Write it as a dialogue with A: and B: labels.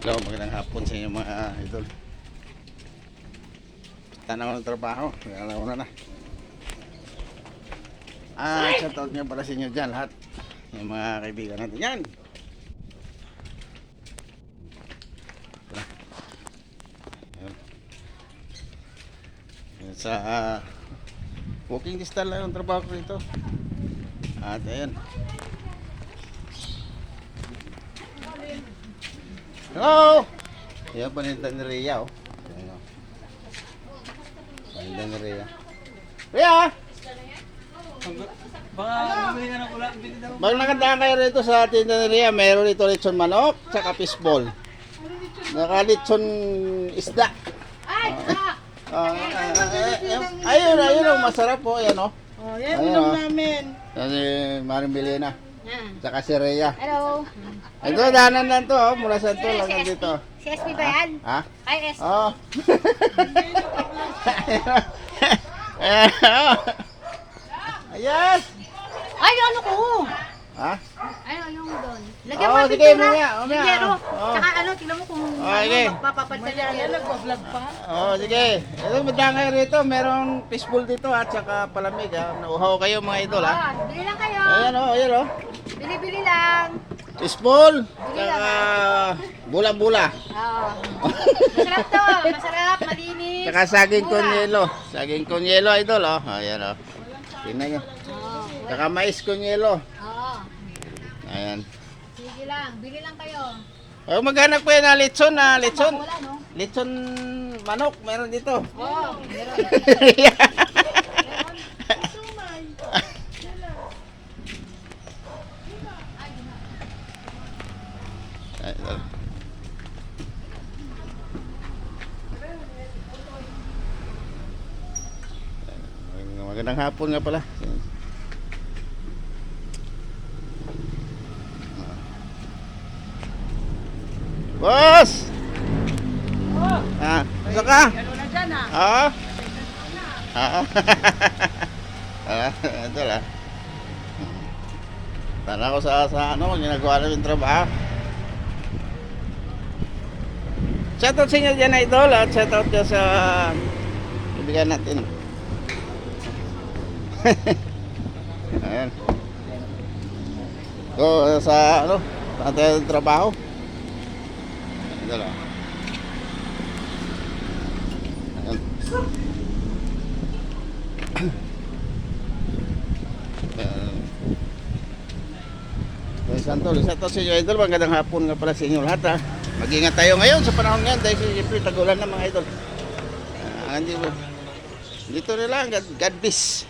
A: Hello, magandang hapon sa inyo mga idol. Tanaw ng trabaho, kaya una na. Shoutout nga pala sa inyo dyan lahat. Yung mga kaibigan natin yan. Yan sa walking distance lang yung trabaho ko dito. At ayan. Hello! Yan paninda ni Rhea, oh. Ayan, oh. Paninda ni Rhea. Rhea!
B: Baka bumili ka ng ulam, bili daw.
A: Pag nakandaan kayo rito sa tinda ni Rhea, mayroon dito lechon manok, saka fishball. Naka-lechon isda.
C: Ay!
A: Ayun, oh, masarap po, ayan, oh.
B: Oh, yan
A: Ayun,
B: ulam
A: oh.
B: namin.
A: Yan si Maring Bilena, saka si Rhea.
C: Hello!
A: Ito, daanan lang to, oh, mula sa ito lang dito.
C: Si SP ba yan?
A: Ha?
C: Ay, SP.
A: Oh. Ayan, oh. Ayan.
C: Ay, ano ko?
A: Ha?
C: Ano yung doon? Lagyan mo
A: Oo,
C: ang
A: sige,
C: pintura.
A: mamaya, mamaya.
C: Pinero.
A: Oo.
C: Tsaka ano, tingnan mo kung
A: Okay.
C: magpapapalitan
B: Yan,
C: niya.
B: nagpa-vlog pa.
A: Oh, sige. Ito, madaan kayo rito. Merong fishbowl dito at saka palamig. Ha? Nauhaw kayo mga idol, ha?
C: Bili lang kayo.
A: Ayan, oh, ayan, oh.
C: Bili-bili lang.
A: Fishbowl. Saka bula-bula.
C: Oo. Masarap to. Masarap, malinis.
A: Saka saging
C: mura.
A: kunyelo. Saging kunyelo, idol, oh. Ayan, oh. Tingnan nyo.
C: Oo.
A: Saka mais kunyelo.
C: Oo.
A: Ayan.
C: Sige lang. Bili lang kayo.
A: Oh, maghanap ko yan na lechon, lechon.
C: Wala, no?
A: Lechon manok, meron dito.
C: Oo. Meron.
A: Magandang hapon nga pala. Boss! Gusto ka?
B: Ano na dyan ha?
A: Oo. Oo. Ito lang. Tara ko sa ano, ginagawa namin trabaho. Shoutout sa inyo dyan, idol, at shoutout dyan sa kaibigan natin. Ayan. So, sa ano, sa ating trabaho. Ito lang. Ayan. Santo, sa inyo idol, magandang hapon nga pala sa inyo lahat, ha. Mag-ingat tayo ngayon sa panahon ngayon dahil siyempre tagulan na mga idol. Dito na lang, God bless.